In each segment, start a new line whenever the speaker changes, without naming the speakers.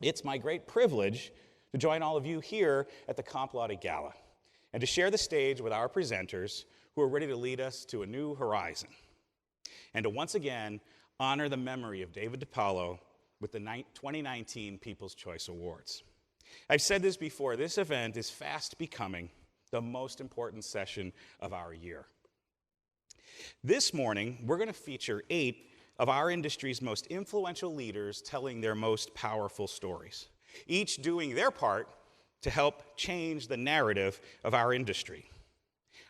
It's my great privilege to join all of you here at the Comp Laude Gala and to share the stage with our presenters who are ready to lead us to a new horizon, and to once again honor the memory of David DiPaolo with the 2019 People's Choice Awards. I've said this before, this event is fast becoming the most important session of our year. This morning, we're going to feature 8 of our industry's most influential leaders telling their most powerful stories, each doing their part to help change the narrative of our industry.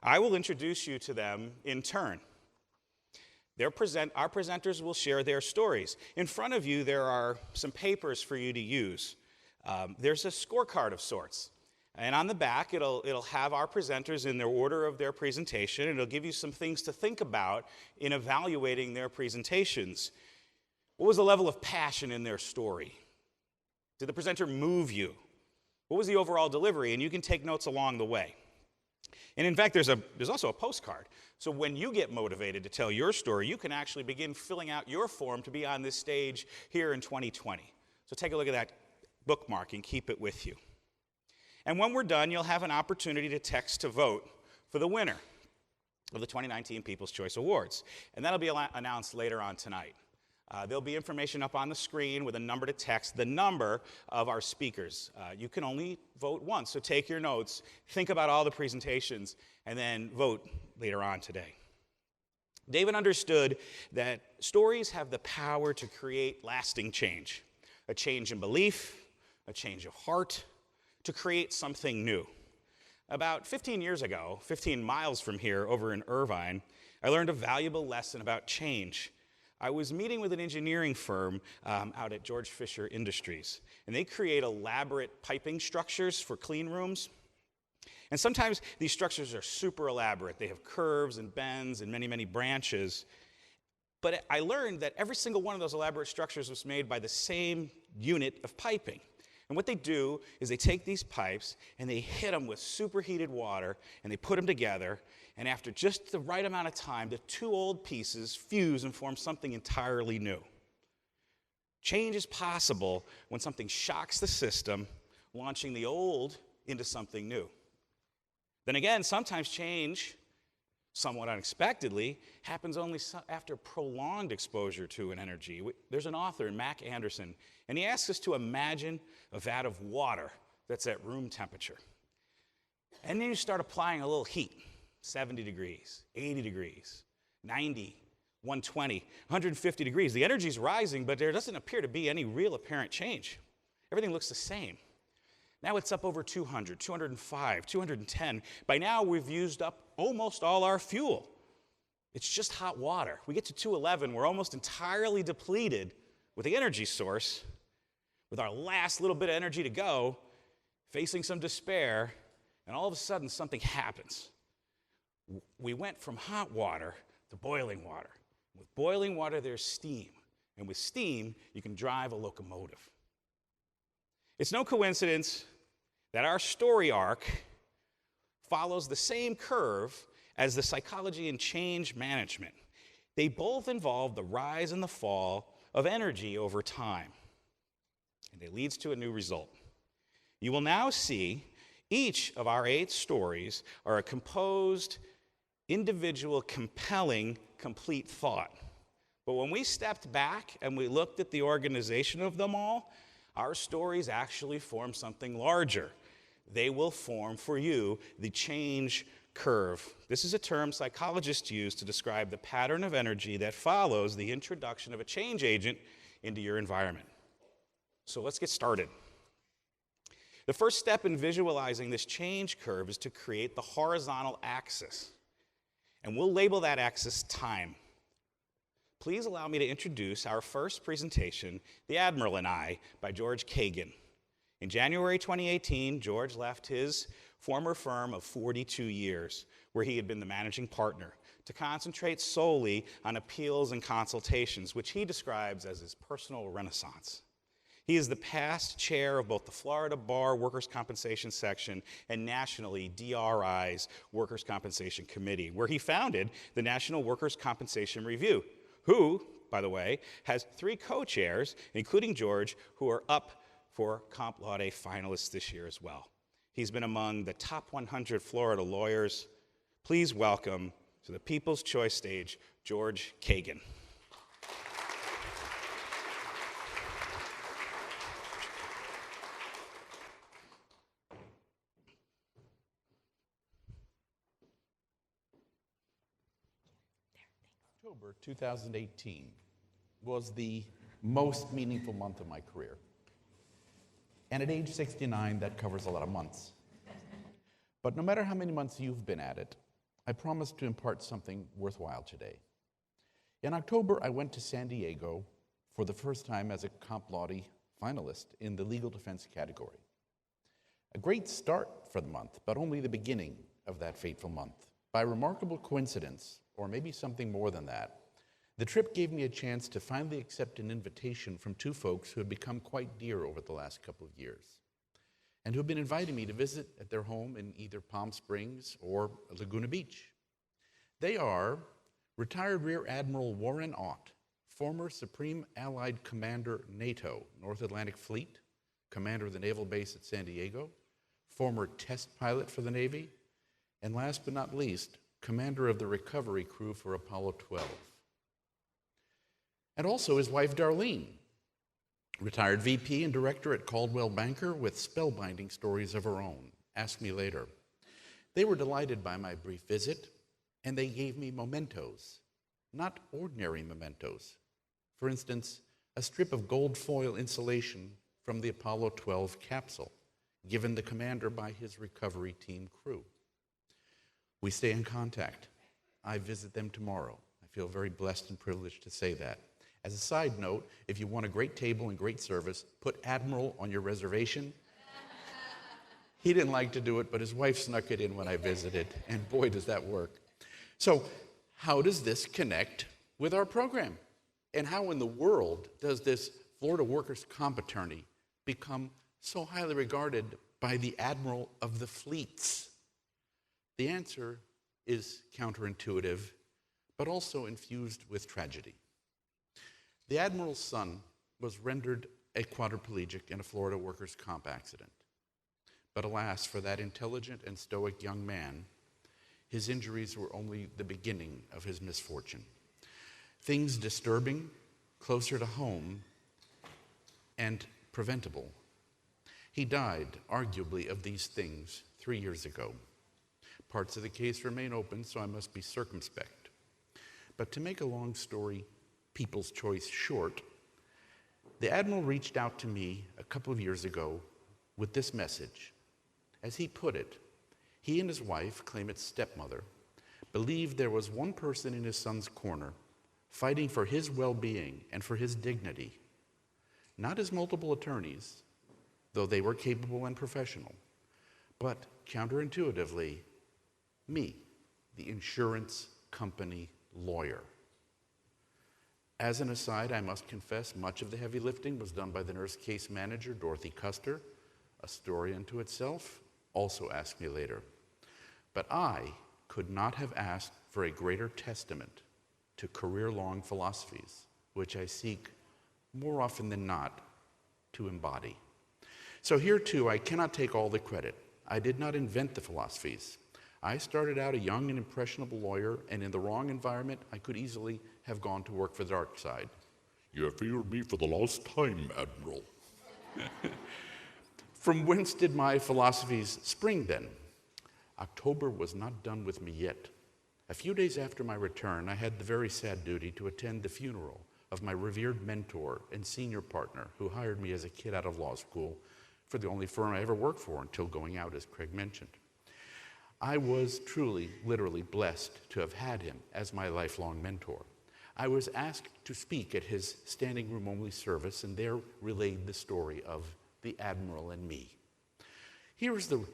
I will introduce you to them in turn. Our presenters will share their stories. In front of you, there are some papers for you to use. There's a scorecard of sorts. And on the back, it'll have our presenters in their order of their presentation, and it'll give you some things to think about in evaluating their presentations. What was the level of passion in their story? Did the presenter move you? What was the overall delivery? And you can take notes along the way. And in fact, there's also a postcard. So when you get motivated to tell your story, you can actually begin filling out your form to be on this stage here in 2020. So take a look at that bookmark and keep it with you. And when we're done, you'll have an opportunity to text to vote for the winner of the 2019 People's Choice Awards. And that'll be announced later on tonight. There'll be information up on the screen with a number to text, the number of our speakers. You can only vote once, so take your notes, think about all the presentations, and then vote later on today. David understood that stories have the power to create lasting change, a change in belief, a change of heart, to create something new. About 15 years ago, 15 miles from here over in Irvine, I learned a valuable lesson about change. I was meeting with an engineering firm out at George Fisher Industries, and they create elaborate piping structures for clean rooms. And sometimes these structures are super elaborate. They have curves and bends and many, many branches. But I learned that every single one of those elaborate structures was made by the same unit of piping. And what they do is they take these pipes and they hit them with superheated water and they put them together, and after just the right amount of time, the 2 old pieces fuse and form something entirely new. Change is possible when something shocks the system, launching the old into something new. Then again, sometimes change, somewhat unexpectedly, happens only after prolonged exposure to an energy. There's an author, Mac Anderson, and he asks us to imagine a vat of water that's at room temperature. And then you start applying a little heat, 70 degrees, 80 degrees, 90, 120, 150 degrees. The energy's rising, but there doesn't appear to be any real apparent change. Everything looks the same. Now it's up over 200, 205, 210. By now, we've used up almost all our fuel. It's just hot water. We get to 211, we're almost entirely depleted with the energy source. With our last little bit of energy to go, facing some despair, and all of a sudden something happens. We went from hot water to boiling water. With boiling water, there's steam. And with steam, you can drive a locomotive. It's no coincidence that our story arc follows the same curve as the psychology and change management. They both involve the rise and the fall of energy over time. And it leads to a new result. You will now see each of our 8 stories are a composed, individual, compelling, complete thought. But when we stepped back and we looked at the organization of them all, our stories actually form something larger. They will form for you the change curve. This is a term psychologists use to describe the pattern of energy that follows the introduction of a change agent into your environment. So let's get started. The first step in visualizing this change curve is to create the horizontal axis. And we'll label that axis time. Please allow me to introduce our first presentation, The Admiral and I, by George Kagan. In January 2018, George left his former firm of 42 years, where he had been the managing partner, to concentrate solely on appeals and consultations, which he describes as his personal renaissance. He is the past chair of both the Florida Bar Workers' Compensation Section and nationally DRI's Workers' Compensation Committee, where he founded the National Workers' Compensation Review, who, by the way, has 3 co-chairs, including George, who are up for Comp Laude finalists this year as well. He's been among the top 100 Florida lawyers. Please welcome to the People's Choice stage, George Kagan.
October 2018 was the most meaningful month of my career. And at age 69, that covers a lot of months. But no matter how many months you've been at it, I promise to impart something worthwhile today. In October, I went to San Diego for the first time as a Comp Laude finalist in the legal defense category. A great start for the month, but only the beginning of that fateful month. By remarkable coincidence, or maybe something more than that, the trip gave me a chance to finally accept an invitation from two folks who had become quite dear over the last couple of years, and who have been inviting me to visit at their home in either Palm Springs or Laguna Beach. They are retired Rear Admiral Warren Ott, former Supreme Allied Commander, NATO, North Atlantic Fleet, commander of the Naval Base at San Diego, former test pilot for the Navy, and last but not least, commander of the recovery crew for Apollo 12. And also his wife, Darlene, retired VP and director at Coldwell Banker with spellbinding stories of her own. Ask me later. They were delighted by my brief visit, and they gave me mementos, not ordinary mementos. For instance, a strip of gold foil insulation from the Apollo 12 capsule, given the commander by his recovery team crew. We stay in contact. I visit them tomorrow. I feel very blessed and privileged to say that. As a side note, if you want a great table and great service, put Admiral on your reservation. He didn't like to do it, but his wife snuck it in when I visited, and boy, does that work. So, how does this connect with our program? And how in the world does this Florida workers' comp attorney become so highly regarded by the Admiral of the fleets? The answer is counterintuitive, but also infused with tragedy. The Admiral's son was rendered a quadriplegic in a Florida workers' comp accident. But alas, for that intelligent and stoic young man, his injuries were only the beginning of his misfortune. Things disturbing, closer to home, and preventable. He died, arguably, of these things 3 years ago. Parts of the case remain open, so I must be circumspect. But to make a long story People's Choice short, the Admiral reached out to me a couple of years ago with this message. As he put it, he and his wife, Claimant's stepmother, believed there was one person in his son's corner fighting for his well-being and for his dignity, not his multiple attorneys, though they were capable and professional, but counterintuitively, me, the insurance company lawyer. As an aside, I must confess much of the heavy lifting was done by the nurse case manager, Dorothy Custer, a story unto itself. Also ask me later. But I could not have asked for a greater testament to career-long philosophies, which I seek more often than not to embody. So here too, I cannot take all the credit. I did not invent the philosophies. I started out a young and impressionable lawyer, and in the wrong environment, I could easily have gone to work for the dark side. You have feared me for the last time, Admiral. From whence did my philosophies spring then? October was not done with me yet. A few days after my return, I had the very sad duty to attend the funeral of my revered mentor and senior partner who hired me as a kid out of law school for the only firm I ever worked for until going out, as Craig mentioned. I was truly, literally blessed to have had him as my lifelong mentor. I was asked to speak at his standing room only service and there relayed the story of the Admiral and me. Here is the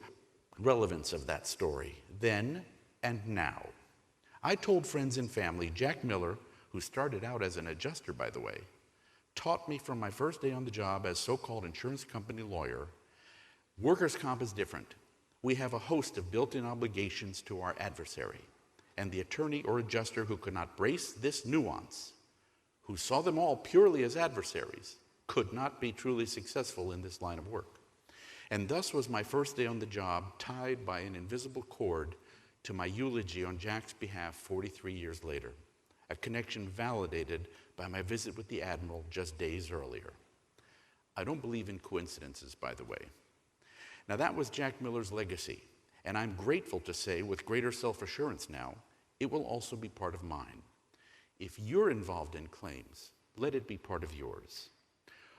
relevance of that story, then and now. I told friends and family, Jack Miller, who started out as an adjuster, by the way, taught me from my first day on the job as so-called insurance company lawyer, workers' comp is different. We have a host of built-in obligations to our adversary, and the attorney or adjuster who could not brace this nuance, who saw them all purely as adversaries, could not be truly successful in this line of work. And thus was my first day on the job tied by an invisible cord to my eulogy on Jack's behalf 43 years later, a connection validated by my visit with the Admiral just days earlier. I don't believe in coincidences, by the way. Now, that was Jack Miller's legacy, and I'm grateful to say, with greater self-assurance now, it will also be part of mine. If you're involved in claims, let it be part of yours.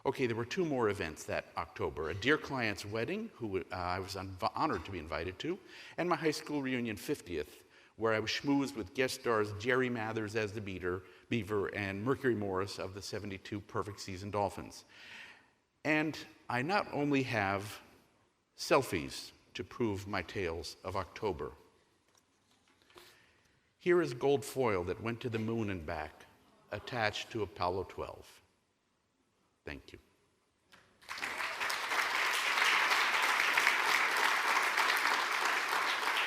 Okay, there were two more events that October: a dear client's wedding, who I was honored to be invited to, and my high school reunion 50th, where I was schmoozed with guest stars Jerry Mathers as the Beaver and Mercury Morris of the '72 Perfect Season Dolphins. And I not only have selfies to prove my tales of October. Here is gold foil that went to the moon and back, attached to Apollo 12. Thank you.